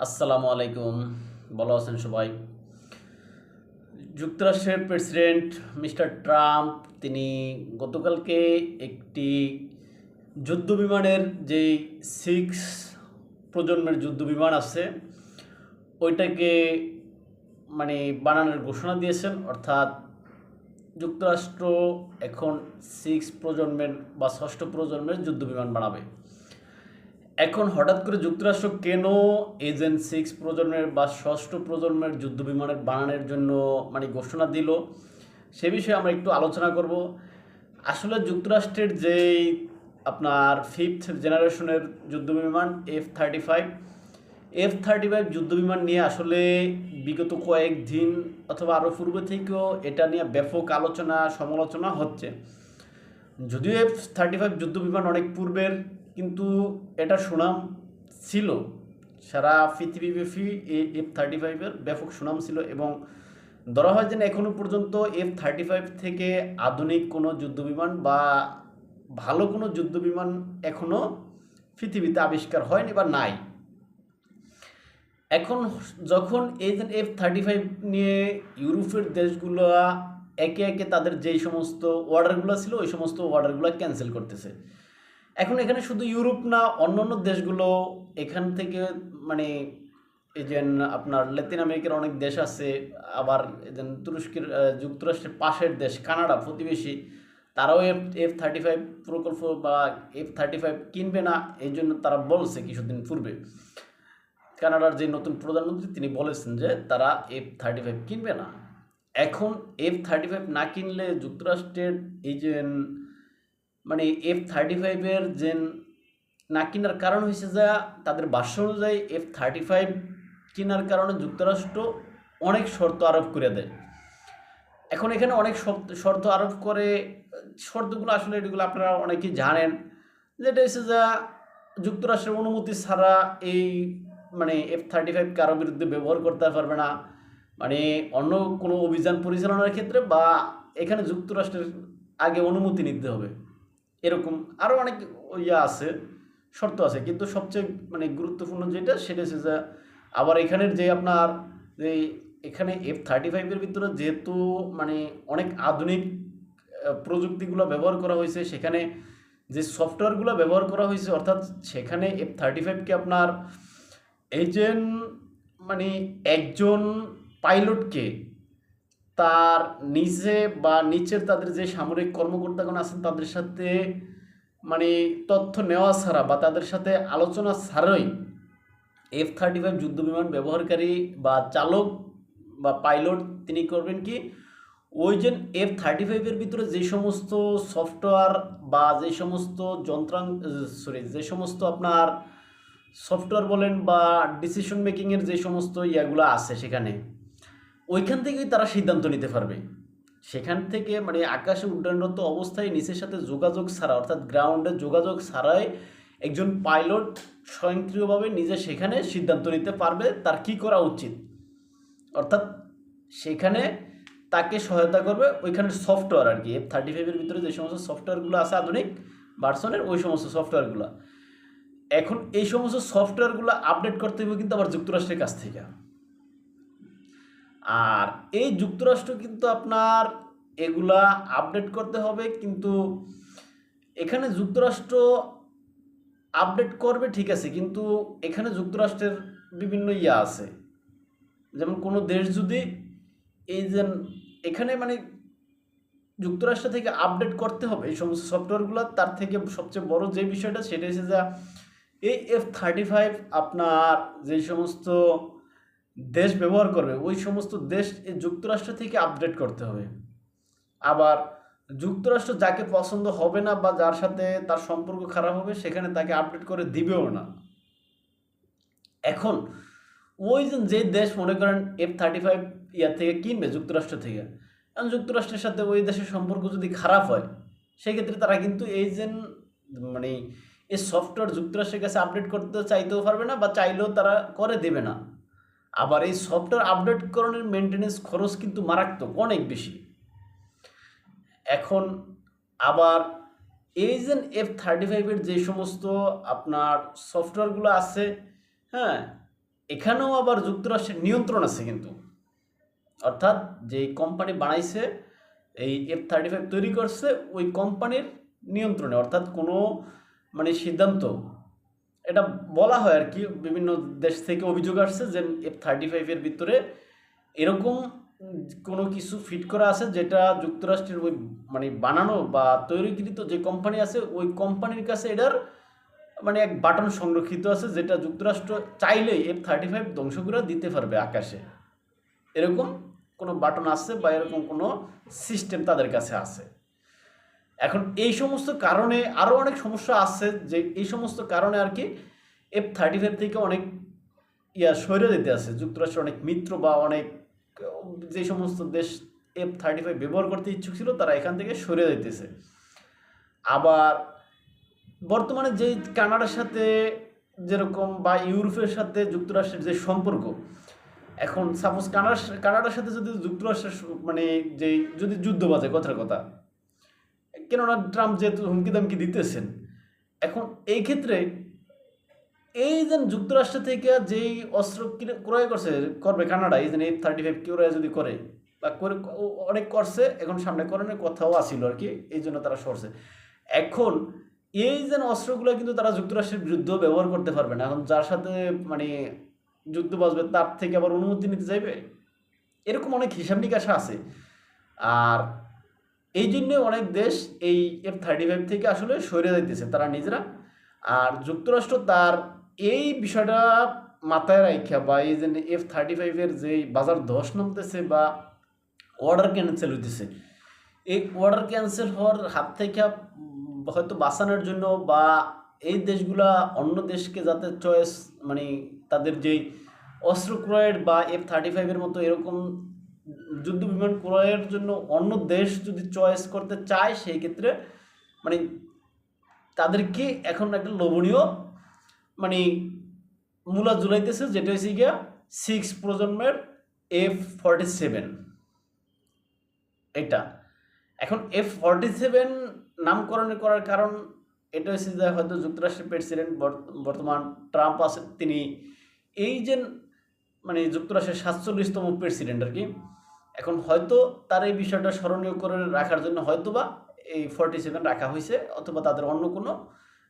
আসসালামু আলাইকুম। ভালো আছেন সবাই? যুক্তরাষ্ট্রের প্রেসিডেন্ট মিস্টার ট্রাম্প তিনি গতকালকে একটি যুদ্ধবিমানের যেই 6 প্রজন্মের যুদ্ধবিমান আছে ওইটাকে মানে বানানোর ঘোষণা দিয়েছেন। অর্থাৎ যুক্তরাষ্ট্র এখন 6 প্রজন্মের বা 6ষ্ঠ প্রজন্মের যুদ্ধবিমান বানাবে। এখন হঠাৎ করে যুক্তরাষ্ট্র কেন এজেন্ট 6 প্রজন্মের বা 6ষ্ঠ প্রজন্মের যুদ্ধবিমানের বানানোর জন্য ঘোষণা দিল সে বিষয়ে আমরা একটু আলোচনা করব। আসলে যুক্তরাষ্ট্রের যেই আপনার 5th জেনারেশনের যুদ্ধবিমান F-35 যুদ্ধবিমান নিয়ে আসলে বিগত কয়েকদিন অথবা আরও পূর্বে থেকেও এটা নিয়ে ব্যাপক আলোচনা সমালোচনা হচ্ছে। যদিও F-35 যুদ্ধবিমান অনেক পূর্বের, কিন্তু এটা সুনাম ছিল সারা পৃথিবীব্যাপী। এই F-35-এর ব্যাপক সুনাম ছিল এবং ধরা হয় যে এখনও পর্যন্ত F-35 থেকে আধুনিক কোনো যুদ্ধবিমান বা ভালো কোনো যুদ্ধবিমান এখনও পৃথিবীতে আবিষ্কার হয়নি বা নাই। এখন যখন এই যে F-35 নিয়ে ইউরোপের দেশগুলো একে একে তাদের যেই সমস্ত অর্ডারগুলো ছিল ওই সমস্ত অর্ডারগুলো ক্যান্সেল করতেছে। এখন এখানে শুধু ইউরোপ না, অন্যান্য দেশগুলো এখান থেকে এই যে আপনার লাতিন আমেরিকার অনেক দেশ আছে, আবার তুরস্কের যুক্তরাষ্ট্রের পাশের দেশ কানাডা প্রতিবেশী, তারাও F-35 প্রকল্প বা F-35 কিনবে না। এই জন্য তারা বলছে কিছুদিন পূর্বে কানাডার যে নতুন প্রধানমন্ত্রী তিনি বলেছেন যে তারা F-35 কিনবে না। এখন F-35 না কিনলে যুক্তরাষ্ট্রের এই যে F-35-এর যে না কেনার কারণ হয়েছে যা তাদের ভাষ্য অনুযায়ী F-35 কেনার কারণে যুক্তরাষ্ট্র অনেক শর্ত আরোপ করে দেয়। এখন এখানে অনেক শর্ত আরোপ করে, শর্তগুলো আসলে এগুলো আপনারা অনেকেই জানেন, যেটা হচ্ছে যা যুক্তরাষ্ট্রের অনুমতি ছাড়া এই F-35 কারো বিরুদ্ধে ব্যবহার করতে পারবে না, অন্য কোনো অভিযান পরিচালনার ক্ষেত্রে, বা এখানে যুক্তরাষ্ট্রের আগে অনুমতি নিতে হবে। এরকম আরও অনেক আছে, শর্ত আছে, কিন্তু সবচেয়ে গুরুত্বপূর্ণ যেটা সেটা হচ্ছে যে আবার এখানের যে আপনার যে এখানে F-35-এর ভিতরে যেহেতু অনেক আধুনিক প্রযুক্তিগুলো ব্যবহার করা হয়েছে, সেখানে যে সফটওয়্যারগুলো ব্যবহার করা হয়েছে, অর্থাৎ সেখানে F-35-কে আপনার এজেন্ট একজন পাইলটকে তার নিচে বা নিচের তাদের যে সামরিক কর্মকর্তাগণ আছেন তাদের সাথে তথ্য নেওয়া ছাড়া বা তাদের সাথে আলোচনা ছাড়াই F-35 যুদ্ধবিমান ব্যবহারকারী বা চালক বা পাইলট তিনি করবেন কি, ওই যে F-35-এর ভিতরে যে সমস্ত সফটওয়্যার বা যে সমস্ত যে সমস্ত আপনার সফটওয়্যার বলেন বা ডিসিশন মেকিংয়ের যে সমস্ত ইয়াগুলো আছে সেখানে, ওইখান থেকেই তারা সিদ্ধান্ত নিতে পারবে। সেখান থেকে আকাশে উড্ডয়নরত অবস্থায় নিচের সাথে যোগাযোগ ছাড়া, অর্থাৎ গ্রাউন্ডে যোগাযোগ ছাড়াই একজন পাইলট স্বয়ংক্রিয়ভাবে নিজে সেখানে সিদ্ধান্ত নিতে পারবে তার কি করা উচিত। অর্থাৎ সেখানে তাকে সহায়তা করবে ওইখানের সফটওয়্যার আর কি। F-35-এর ভিতরে যে সমস্ত সফটওয়্যারগুলো আছে আধুনিক ভার্সনের, ওই সমস্ত সফটওয়্যারগুলো, এখন এই সমস্ত সফটওয়্যারগুলো আপডেট করতে হবে কিন্তু আবার যুক্তরাষ্ট্রের কাছ থেকে। আর এই যুক্তরাষ্ট্র কিন্তু আপনার এগুলা আপডেট করতে হবে, কিন্তু এখানে যুক্তরাষ্ট্র আপডেট করবে ঠিক আছে, কিন্তু এখানে যুক্তরাষ্ট্রের বিভিন্ন আছে, যেমন কোনো দেশ যদি এই যে এখানে যুক্তরাষ্ট্র থেকে আপডেট করতে হবে এই সমস্ত সফটওয়্যারগুলো, তার থেকে সবচেয়ে বড় যে বিষয়টা সেটা হচ্ছে যে এই F-35 আপনার যে সমস্ত দেশ ব্যবহার করবে ওই সমস্ত দেশ এই যুক্তরাষ্ট্র থেকে আপডেট করতে হবে। আবার যুক্তরাষ্ট্র যাকে পছন্দ হবে না বা যার সাথে তার সম্পর্ক খারাপ হবে সেখানে তাকে আপডেট করে দিবেও না। এখন ওই যে দেশ মনে করেন F-35 থেকে কিনবে যুক্তরাষ্ট্র থেকে, কারণ যুক্তরাষ্ট্রের সাথে ওই দেশের সম্পর্ক যদি খারাপ হয় সেক্ষেত্রে তারা কিন্তু এই যে এই সফটওয়্যার যুক্তরাষ্ট্রের কাছে আপডেট করতে চাইতেও পারবে না বা চাইলেও তারা করে দেবে না। আবার এই সফটওয়্যার আপডেটকরণের মেনটেন্যান্স খরচ কিন্তু মারাত্মক অনেক বেশি। এখন আবার এই যে F-35-এর যে সমস্ত আপনার সফটওয়্যারগুলো আছে, হ্যাঁ, এখানেও আবার যুক্তরাষ্ট্রের নিয়ন্ত্রণ আছে কিন্তু, অর্থাৎ যে কোম্পানি বানাইছে এই F-35 তৈরি করছে ওই কোম্পানির নিয়ন্ত্রণে, অর্থাৎ কোনো মানে সিদ্ধান্ত, এটা বলা হয় আর কি, বিভিন্ন দেশ থেকে অভিযোগ আসছে যে F-35 ভিতরে এরকম কোনো কিছু ফিট করা আছে যেটা যুক্তরাষ্ট্রের ওই মানে বানানো বা তৈরিকৃত যে কোম্পানি আছে ওই কোম্পানির কাছে এটার মানে এক বাটন সংরক্ষিত আছে, যেটা যুক্তরাষ্ট্র চাইলেই F-35 ধ্বংস করে দিতে পারবে আকাশে, এরকম কোনো বাটন আছে বা এরকম কোনো সিস্টেম তাদের কাছে আছে। এখন এই সমস্ত কারণে আরও অনেক সমস্যা আছে, যে এই সমস্ত কারণে আর কি F-35 থেকে অনেক সরে দিতে আছে যুক্তরাষ্ট্রের অনেক মিত্র বা অনেক যে সমস্ত দেশ F-35 ব্যবহার করতে ইচ্ছুক ছিল তারা এখান থেকে সরে দিতেছে। আবার বর্তমানে যেই কানাডার সাথে যেরকম বা ইউরোপের সাথে যুক্তরাষ্ট্রের যে সম্পর্ক, এখন সাপোজ কানাডার সাথে যদি যুক্তরাষ্ট্রের মানে যে যদি যুদ্ধ বাজে কথার কথা, কেননা ট্রাম্প যেহেতু হুমকি দামকি দিতেছেন, এখন এই ক্ষেত্রে এই যে যুক্তরাষ্ট্র থেকে যেই অস্ত্র ক্রয় করবে কানাডা, এই যে F-35 ক্রয় যদি করে বা করে অনেক করছে, এখন সামনে করানোর কথাও আসিল আর কি, এই জন্য তারা সরছে। এখন এই যে অস্ত্রগুলো কিন্তু তারা যুক্তরাষ্ট্রের বিরুদ্ধেও ব্যবহার করতে পারবে না, এখন যার সাথে মানে যুদ্ধ বাজবে তার থেকে আবার অনুমতি নিতে চাইবে, এরকম অনেক হিসাব নিকাশ আছে। আর এই জন্য অনেক দেশ এই F-35 থেকে আসলে সরে যাইতেছে তারা নিজেরা। আর যুক্তরাষ্ট্র তার এই বিষয়টা মাথায় রাখা বা এই যে F-35 যে বাজার ধস নামতেছে বা অর্ডার ক্যান্সেল হইতেছে, এই অর্ডার ক্যান্সেল হওয়ার হাত থেকে হয়তো বাঁচানোর জন্য বা এই দেশগুলা অন্য দেশকে যাতে চয়েস মানে তাদের যেই অস্ত্র ক্রয়ের বা F-35 মতো এরকম যুদ্ধ বিমান ক্রয়ের জন্য অন্য দেশ যদি চয়েস করতে চায়, সেই ক্ষেত্রে মানে তাদেরকে এখন একটা লোভনীয় মানে মূলা জুলাইতেছে, যেটা হচ্ছে গিয়া 6 প্রজন্মের F-47। এটা এখন F-47 নামকরণ করার কারণ এটা হচ্ছে যে হয়তো যুক্তরাষ্ট্রের প্রেসিডেন্ট বর্তমান ট্রাম্প আছে, তিনি এই যে মানে যুক্তরাষ্ট্রের 47তম প্রেসিডেন্ট আর কি, এখন হয়তো তার এই বিষয়টা স্মরণীয় করে রাখার জন্য হয়তোবা এই 47 রাখা হয়েছে, অথবা তাদের অন্য কোনো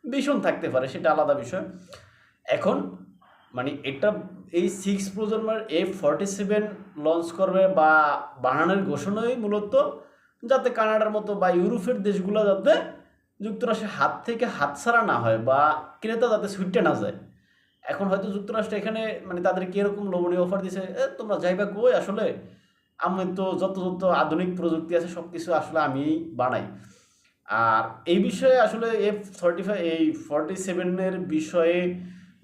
ভীষণ থাকতে পারে, সেটা আলাদা বিষয়। এখন মানে এটা এই 6 প্রজন্মের F-47 লঞ্চ করবে বা বানানোর ঘোষণাই মূলত যাতে কানাডার মতো বা ইউরোপের দেশগুলো যাতে যুক্তরাষ্ট্রের হাত থেকে হাতছাড়া না হয় বা ক্রেতা যাতে ছুটে না যায়। এখন হয়তো যুক্তরাষ্ট্র এখানে মানে তাদেরকে এরকম লোভনীয় অফার দিছে, তোমরা যাইবা কই, আসলে আমি তো যত আধুনিক প্রযুক্তি আছে সব কিছু আসলে আমি বানাই। আর এই বিষয়ে আসলে F-47 বিষয়ে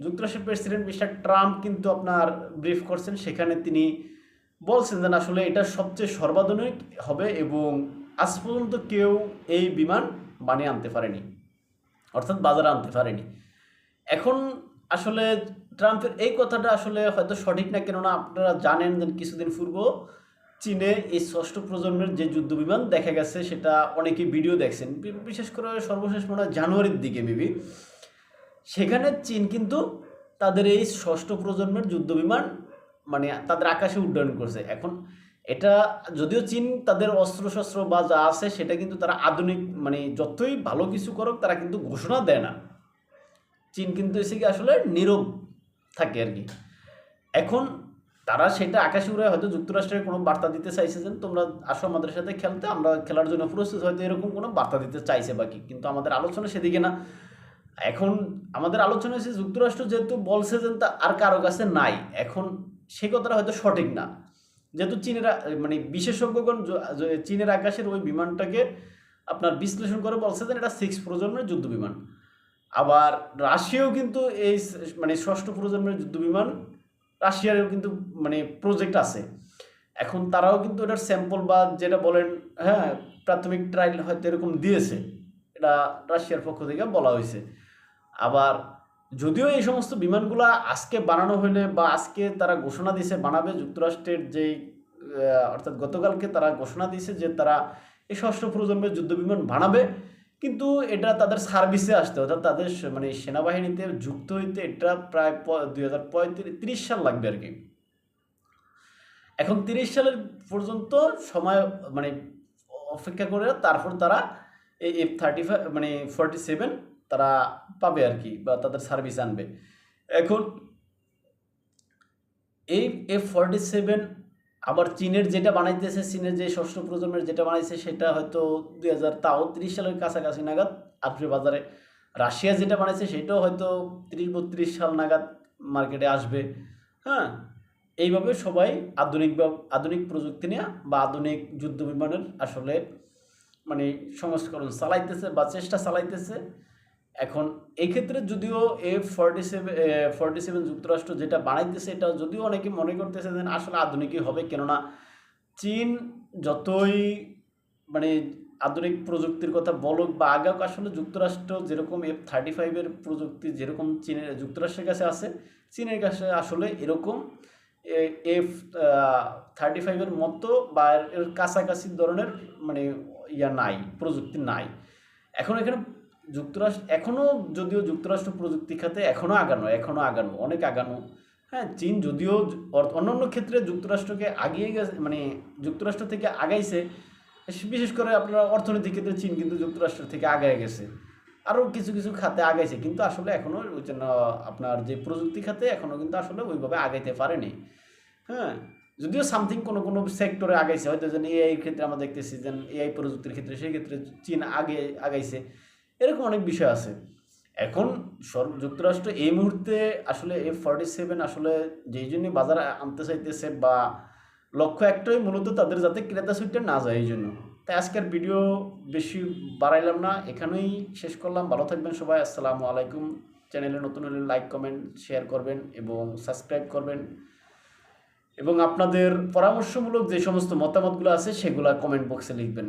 যুক্তরাষ্ট্রের প্রেসিডেন্ট মিস্টার ট্রাম্প কিন্তু আপনার ব্রিফ করছেন, সেখানে তিনি বলছেন যে আসলে এটা সবচেয়ে সর্বাধুনিক হবে এবং আজ পর্যন্ত কেউ এই বিমান বানিয়ে আনতে পারেনি, অর্থাৎ বাজারে আনতে পারেনি। এখন আসলে ট্রাম্পের এই কথাটা আসলে হয়তো সঠিক না, কেননা আপনারা জানেন যে কিছুদিন পূর্ব চীনে এই 6ষ্ঠ প্রজন্মের যে যুদ্ধ বিমান দেখা গেছে, সেটা অনেকেই ভিডিও দেখছেন, বিশেষ করে সর্বশেষ মনে হয় জানুয়ারির দিকে মেবি, সেখানে চীন কিন্তু তাদের এই 6ষ্ঠ প্রজন্মের যুদ্ধ বিমান মানে তাদের আকাশে উড্ডয়ন করছে। এখন এটা যদিও চীন তাদের অস্ত্রশস্ত্র বা যা আছে সেটা কিন্তু তারা আধুনিক মানে যতই ভালো কিছু করুক তারা কিন্তু ঘোষণা দেয় না, চীন কিন্তু এসে কি আসলে নীরব থাকে আর কি। এখন তারা সেটা আকাশে উড়ে হয়তো যুক্তরাষ্ট্রের কোনো বার্তা দিতে চাইছে যে তোমরা আসো আমাদের সাথে খেলতে, আমরা খেলার জন্য প্রস্তুত, হয়তো এরকম কোনো বার্তা দিতে চাইছে বাকি, কিন্তু আমাদের আলোচনা সেদিকে না। এখন আমাদের আলোচনা হচ্ছে যুক্তরাষ্ট্র যেহেতু বলছে যে তা আর কারো কাছে নাই, এখন সে কথাটা হয়তো সঠিক না, যেহেতু চীনের মানে বিশেষজ্ঞগণ চীনের আকাশের ওই বিমানটাকে আপনার বিশ্লেষণ করে বলছে যে এটা 6 প্রজন্মের যুদ্ধ বিমান। আবার রাশিয়াও কিন্তু এই মানে 6ষ্ঠ প্রজন্মের যুদ্ধ বিমান রাশিয়ারও কিন্তু মানে প্রজেক্ট আছে। এখন তারাও কিন্তু এটার স্যাম্পল বা যেটা বলেন হ্যাঁ প্রাথমিক ট্রায়াল হয়তো এরকম দিয়েছে, এটা রাশিয়ার পক্ষ থেকে বলা হয়েছে। আবার যদিও এই সমস্ত বিমানগুলো আজকে বানানো হইলে বা আজকে তারা ঘোষণা দিয়েছে বানাবে, যুক্তরাষ্ট্রের যেই অর্থাৎ গতকালকে তারা ঘোষণা দিয়েছে যে তারা এই 6ষ্ঠ প্রজন্মের যুদ্ধ বিমান বানাবে, কিন্তু এটা তাদের সার্ভিসে আসতে অর্থাৎ তাদের মানে সেনাবাহিনীতে যুক্ত হইতে এটা প্রায় 2035 সাল লাগবে আর কি। এখন 30 সালের পর্যন্ত সময় মানে অপেক্ষা করে তারপর তারা এই F-35 মানে 47 তারা পাবে আর কি, বা তাদের সার্ভিস আনবে। এখন এই F-47 আবার চীনের যেটা বানাইতেছে, চীনের যে ষষ্ঠ প্রজন্মের যেটা বানাইছে সেটা হয়তো 2030 সালের কাছাকাছি নাগাদ আসবে বাজারে। রাশিয়া যেটা বানাইছে সেটাও হয়তো 30-32 সাল নাগাদ মার্কেটে আসবে। হ্যাঁ, এইভাবে সবাই আধুনিক প্রযুক্তি নিয়ে বা আধুনিক যুদ্ধ বিমানের আসলে মানে সংস্করণ চালাইতেছে বা চেষ্টা চালাইতেছে। এখন এই ক্ষেত্রে যদিও F-47 যুক্তরাষ্ট্র যেটা বানাইতেছে এটা যদিও অনেকে মনে করতেছে যে আসলে আধুনিকই হবে, কেননা চীন যতই মানে আধুনিক প্রযুক্তির কথা বলুক বা আগাক, আসলে যুক্তরাষ্ট্র যেরকম F-35 প্রযুক্তি যেরকম যুক্তরাষ্ট্রের কাছে আছে, চীনের কাছে আসলে এরকম F-35 মতো বা এর কাছাকাছি ধরনের মানে নাই, প্রযুক্তি নাই। এখন এখানে যুক্তরাষ্ট্র এখনও যদিও যুক্তরাষ্ট্র প্রযুক্তি খাতে এখনও আগানো অনেক আগানো। হ্যাঁ, চীন যদিও অন্যান্য ক্ষেত্রে যুক্তরাষ্ট্রকে আগিয়ে গেছে, মানে যুক্তরাষ্ট্র থেকে আগাইছে, বিশেষ করে আপনার অর্থনৈতিক ক্ষেত্রে চীন কিন্তু যুক্তরাষ্ট্র থেকে আগায় গেছে, আরও কিছু খাতে আগাইছে, কিন্তু আসলে এখনও ওই জন্য আপনার যে প্রযুক্তি খাতে এখনও কিন্তু আসলে ওইভাবে আগাইতে পারেনি। হ্যাঁ, যদিও সামথিং কোনো সেক্টরে আগাইছে, হয়তো যেন এআই ক্ষেত্রে আমরা দেখতেছি যে এআই প্রযুক্তির ক্ষেত্রে, সেই ক্ষেত্রে চীন আগাইছে, এরকম অনেক বিষয় আছে। এখন যুক্তরাষ্ট্র এই মুহূর্তে আসলে F-47 আসলে যেই জন্য বাজারে আনতে চাইতেছে বা লক্ষ্য একটাই, মূলত তাদের যাতে ক্রেতা সুইটটা না যায় এই জন্য। তাই আজকের ভিডিও বেশি বাড়াইলাম না, এখানেই শেষ করলাম। ভালো থাকবেন সবাই, আসসালামু আলাইকুম। চ্যানেলে নতুন হলে লাইক, কমেন্ট, শেয়ার করবেন এবং সাবস্ক্রাইব করবেন, এবং আপনাদের পরামর্শমূলক যে সমস্ত মতামতগুলো আছে সেগুলো কমেন্ট বক্সে লিখবেন।